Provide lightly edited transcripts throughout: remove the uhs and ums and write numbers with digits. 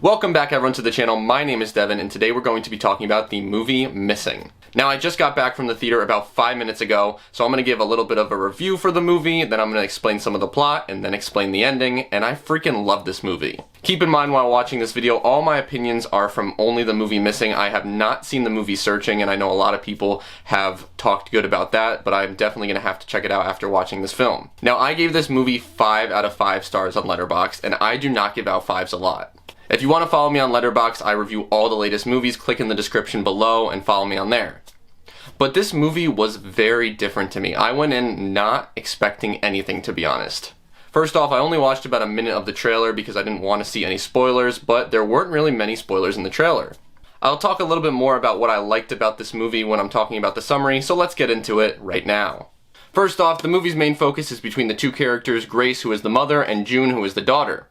Welcome back everyone to the channel. My name is Devin and today we're going to be talking about the movie Missing. Now I just got back from the theater about 5 minutes ago, so I'm going to give a little bit of a review for the movie, then I'm going to explain some of the plot, and then explain the ending, and I freaking love this movie. Keep in mind while watching this video, all my opinions are from only the movie Missing. I have not seen the movie Searching, and I know a lot of people have talked good about that, but I'm definitely going to have to check it out after watching this film. Now I gave this movie 5 out of 5 stars on Letterboxd, and I do not give out 5s a lot. If you want to follow me on Letterboxd, I review all the latest movies. Click in the description below and follow me on there. But this movie was very different to me. I went in not expecting anything, to be honest. First off, I only watched about a minute of the trailer because I didn't want to see any spoilers, but there weren't really many spoilers in the trailer. I'll talk a little bit more about what I liked about this movie when I'm talking about the summary, so let's get into it right now. First off, the movie's main focus is between the two characters, Grace, who is the mother, and June, who is the daughter.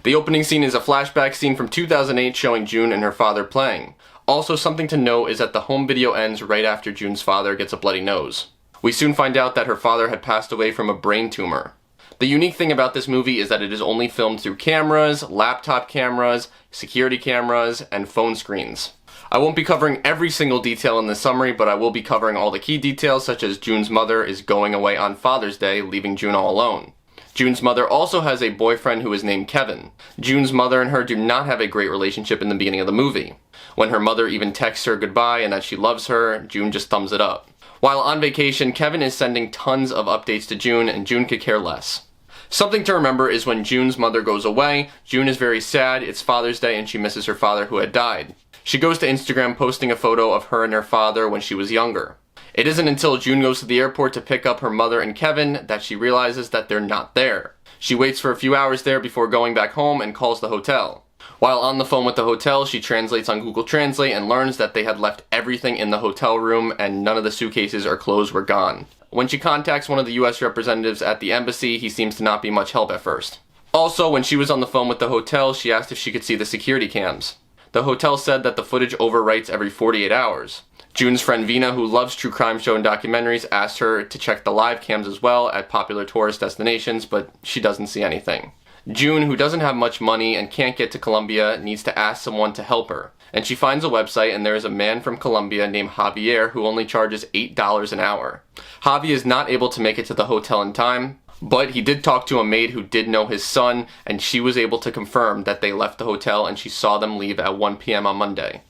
The opening scene is a flashback scene from 2008 showing June and her father playing. Also, something to note is that the home video ends right after June's father gets a bloody nose. We soon find out that her father had passed away from a brain tumor. The unique thing about this movie is that it is only filmed through cameras, laptop cameras, security cameras, and phone screens. I won't be covering every single detail in this summary, but I will be covering all the key details, such as June's mother is going away on Father's Day, leaving June all alone. June's mother also has a boyfriend who is named Kevin. June's mother and her do not have a great relationship in the beginning of the movie. When her mother even texts her goodbye and that she loves her, June just thumbs it up. While on vacation, Kevin is sending tons of updates to June and June could care less. Something to remember is when June's mother goes away, June is very sad, it's Father's Day and she misses her father who had died. She goes to Instagram posting a photo of her and her father when she was younger. It isn't until June goes to the airport to pick up her mother and Kevin that she realizes that they're not there. She waits for a few hours there before going back home and calls the hotel. While on the phone with the hotel, she translates on Google Translate and learns that they had left everything in the hotel room and none of the suitcases or clothes were gone. When she contacts one of the US representatives at the embassy, he seems to not be much help at first. Also, when she was on the phone with the hotel, she asked if she could see the security cams. The hotel said that the footage overwrites every 48 hours. June's friend Vina, who loves true crime show and documentaries, asked her to check the live cams as well at popular tourist destinations, but she doesn't see anything. June, who doesn't have much money and can't get to Colombia, needs to ask someone to help her. And she finds a website and there is a man from Colombia named Javier who only charges $8 an hour. Javi is not able to make it to the hotel in time, but he did talk to a maid who did know his son, and she was able to confirm that they left the hotel and she saw them leave at 1 p.m. on Monday.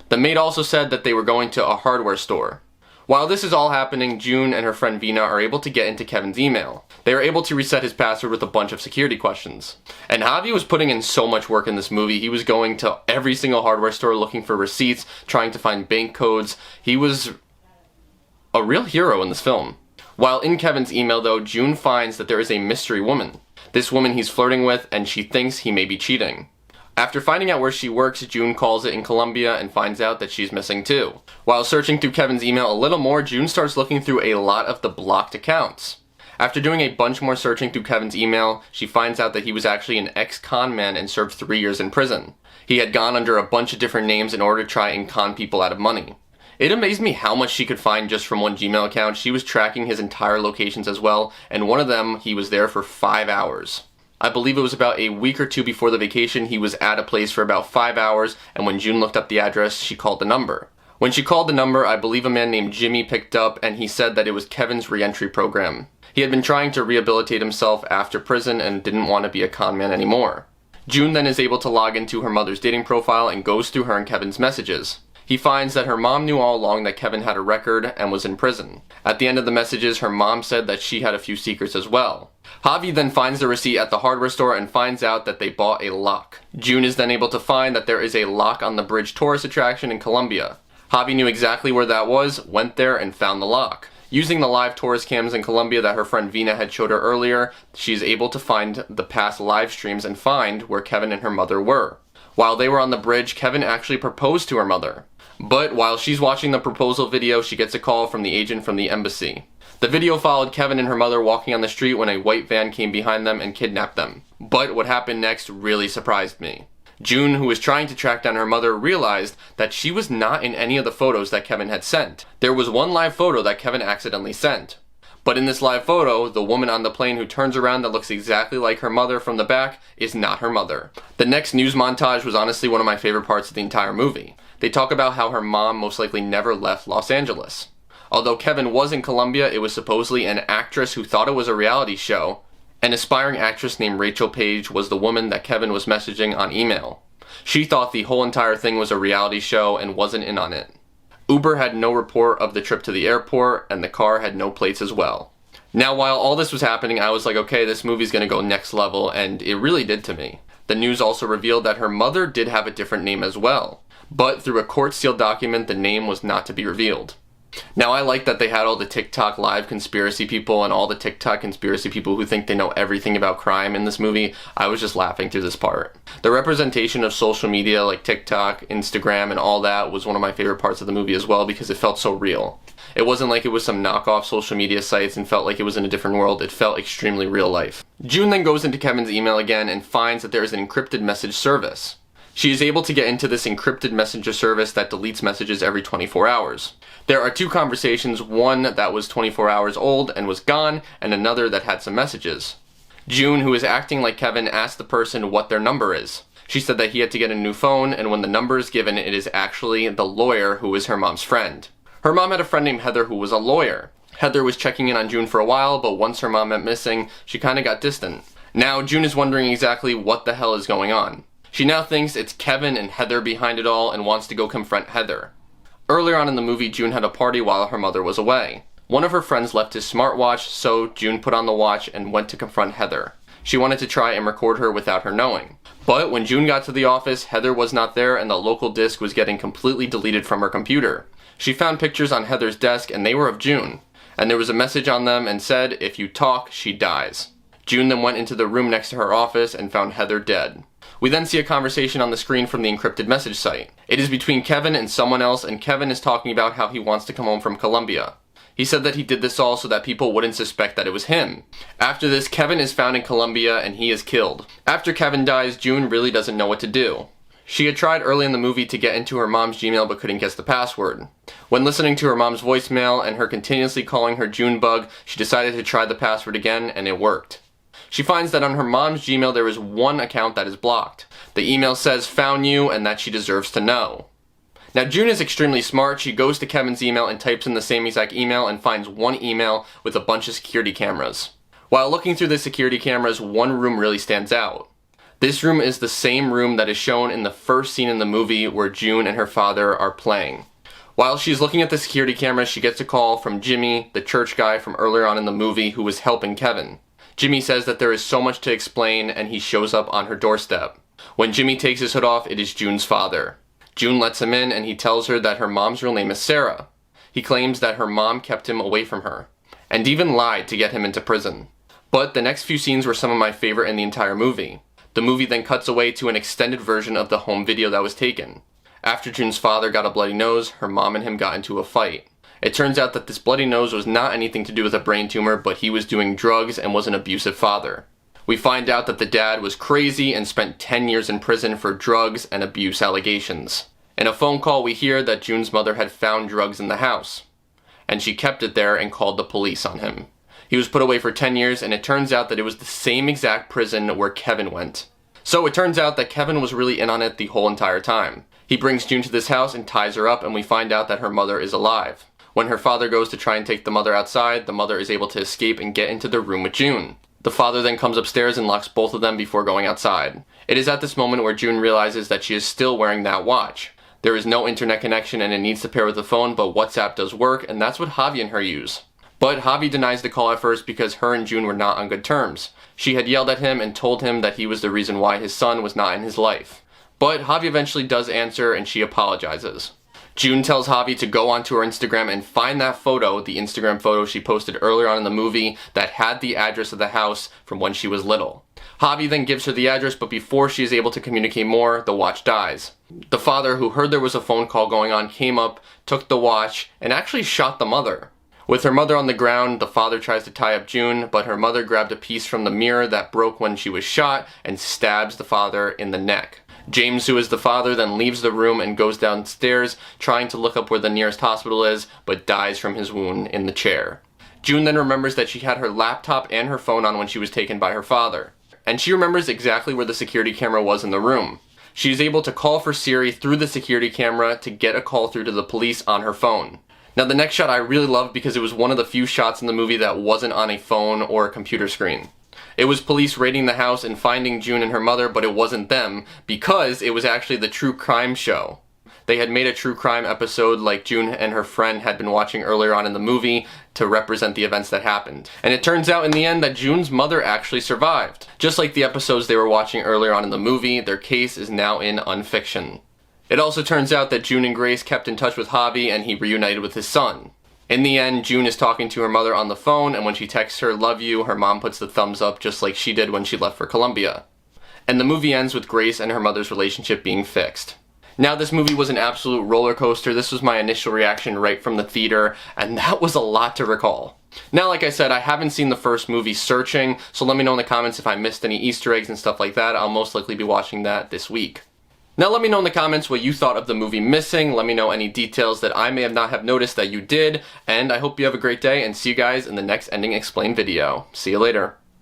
The maid also said that they were going to a hardware store. While this is all happening, June and her friend Vina are able to get into Kevin's email. They are able to reset his password with a bunch of security questions. And Javi was putting in so much work in this movie. He was going to every single hardware store looking for receipts, trying to find bank codes. He was a real hero in this film. While in Kevin's email though, June finds that there is a mystery woman. This woman he's flirting with and she thinks he may be cheating. After finding out where she works, June calls it in Colombia and finds out that she's missing too. While searching through Kevin's email a little more, June starts looking through a lot of the blocked accounts. After doing a bunch more searching through Kevin's email, she finds out that he was actually an ex-con man and served 3 years in prison. He had gone under a bunch of different names in order to try and con people out of money. It amazed me how much she could find just from one Gmail account. She was tracking his entire locations as well, and one of them, he was there for 5 hours. I believe it was about a week or two before the vacation, he was at a place for about 5 hours, and when June looked up the address, she called the number. When she called the number, I believe a man named Jimmy picked up, and he said that it was Kevin's re-entry program. He had been trying to rehabilitate himself after prison and didn't want to be a con man anymore. June then is able to log into her mother's dating profile and goes through her and Kevin's messages. He finds that her mom knew all along that Kevin had a record and was in prison. At the end of the messages, her mom said that she had a few secrets as well. Javi then finds the receipt at the hardware store and finds out that they bought a lock. June is then able to find that there is a lock on the bridge tourist attraction in Colombia. Javi knew exactly where that was, went there, and found the lock. Using the live tourist cams in Colombia that her friend Vina had showed her earlier, she's able to find the past live streams and find where Kevin and her mother were. While they were on the bridge, Kevin actually proposed to her mother. But while she's watching the proposal video, she gets a call from the agent from the embassy. The video followed Kevin and her mother walking on the street when a white van came behind them and kidnapped them. But what happened next really surprised me. June, who was trying to track down her mother, realized that she was not in any of the photos that Kevin had sent. There was one live photo that Kevin accidentally sent. But in this live photo, the woman on the plane who turns around that looks exactly like her mother from the back is not her mother. The next news montage was honestly one of my favorite parts of the entire movie. They talk about how her mom most likely never left Los Angeles. Although Kevin was in Colombia, it was supposedly an actress who thought it was a reality show. An aspiring actress named Rachel Page was the woman that Kevin was messaging on email. She thought the whole entire thing was a reality show and wasn't in on it. Uber had no report of the trip to the airport, and the car had no plates as well. Now, while all this was happening, I was like, okay, this movie's gonna go next level, and it really did to me. The news also revealed that her mother did have a different name as well, but through a court-sealed document, the name was not to be revealed. Now, I like that they had all the TikTok live conspiracy people and all the TikTok conspiracy people who think they know everything about crime in this movie. I was just laughing through this part. The representation of social media like TikTok, Instagram, and all that was one of my favorite parts of the movie as well because it felt so real. It wasn't like it was some knockoff social media sites and felt like it was in a different world. It felt extremely real life. June then goes into Kevin's email again and finds that there is an encrypted message service. She is able to get into this encrypted messenger service that deletes messages every 24 hours. There are two conversations, one that was 24 hours old and was gone, and another that had some messages. June, who is acting like Kevin, asked the person what their number is. She said that he had to get a new phone, and when the number is given, it is actually the lawyer who is her mom's friend. Her mom had a friend named Heather who was a lawyer. Heather was checking in on June for a while, but once her mom went missing, she kind of got distant. Now, June is wondering exactly what the hell is going on. She now thinks it's Kevin and Heather behind it all and wants to go confront Heather. Earlier on in the movie, June had a party while her mother was away. One of her friends left his smartwatch, so June put on the watch and went to confront Heather. She wanted to try and record her without her knowing. But when June got to the office, Heather was not there and the local disk was getting completely deleted from her computer. She found pictures on Heather's desk and they were of June. And there was a message on them and said, "If you talk, she dies." June then went into the room next to her office and found Heather dead. We then see a conversation on the screen from the encrypted message site. It is between Kevin and someone else, and Kevin is talking about how he wants to come home from Colombia. He said that he did this all so that people wouldn't suspect that it was him. After this, Kevin is found in Colombia and he is killed. After Kevin dies, June really doesn't know what to do. She had tried early in the movie to get into her mom's Gmail but couldn't guess the password. When listening to her mom's voicemail and her continuously calling her Junebug, she decided to try the password again and it worked. She finds that on her mom's Gmail there is one account that is blocked. The email says, "Found you," and that she deserves to know. Now June is extremely smart. She goes to Kevin's email and types in the same exact email and finds one email with a bunch of security cameras. While looking through the security cameras, one room really stands out. This room is the same room that is shown in the first scene in the movie where June and her father are playing. While she's looking at the security cameras, she gets a call from Jimmy, the church guy from earlier on in the movie who was helping Kevin. Jimmy says that there is so much to explain and he shows up on her doorstep. When Jimmy takes his hood off, it is June's father. June lets him in and he tells her that her mom's real name is Sarah. He claims that her mom kept him away from her, and even lied to get him into prison. But the next few scenes were some of my favorite in the entire movie. The movie then cuts away to an extended version of the home video that was taken. After June's father got a bloody nose, her mom and him got into a fight. It turns out that this bloody nose was not anything to do with a brain tumor, but he was doing drugs and was an abusive father. We find out that the dad was crazy and spent 10 years in prison for drugs and abuse allegations. In a phone call, we hear that June's mother had found drugs in the house, and she kept it there and called the police on him. He was put away for 10 years, and it turns out that it was the same exact prison where Kevin went. So it turns out that Kevin was really in on it the whole entire time. He brings June to this house and ties her up, and we find out that her mother is alive. When her father goes to try and take the mother outside, the mother is able to escape and get into the room with June. The father then comes upstairs and locks both of them before going outside. It is at this moment where June realizes that she is still wearing that watch. There is no internet connection and it needs to pair with the phone, but WhatsApp does work, and that's what Javi and her use. But Javi denies the call at first because her and June were not on good terms. She had yelled at him and told him that he was the reason why his son was not in his life. But Javi eventually does answer and she apologizes. June tells Javi to go onto her Instagram and find that photo, the Instagram photo she posted earlier on in the movie that had the address of the house from when she was little. Javi then gives her the address, but before she is able to communicate more, the watch dies. The father, who heard there was a phone call going on, came up, took the watch, and actually shot the mother. With her mother on the ground, the father tries to tie up June, but her mother grabbed a piece from the mirror that broke when she was shot and stabs the father in the neck. James, who is the father, then leaves the room and goes downstairs trying to look up where the nearest hospital is, but dies from his wound in the chair. June then remembers that she had her laptop and her phone on when she was taken by her father. And she remembers exactly where the security camera was in the room. She is able to call for Siri through the security camera to get a call through to the police on her phone. Now the next shot I really loved because it was one of the few shots in the movie that wasn't on a phone or a computer screen. It was police raiding the house and finding June and her mother, but it wasn't them because it was actually the true crime show. They had made a true crime episode like June and her friend had been watching earlier on in the movie to represent the events that happened. And it turns out in the end that June's mother actually survived. Just like the episodes they were watching earlier on in the movie, their case is now in unfiction. It also turns out that June and Grace kept in touch with Javi and he reunited with his son. In the end, June is talking to her mother on the phone, and when she texts her, "Love you," her mom puts the thumbs up just like she did when she left for Colombia. And the movie ends with Grace and her mother's relationship being fixed. Now, this movie was an absolute roller coaster. This was my initial reaction right from the theater, and that was a lot to recall. Now, like I said, I haven't seen the first movie, Searching, so let me know in the comments if I missed any Easter eggs and stuff like that. I'll most likely be watching that this week. Now let me know in the comments what you thought of the movie Missing. Let me know any details that I may have not have noticed that you did. And I hope you have a great day and see you guys in the next Ending Explained video. See you later.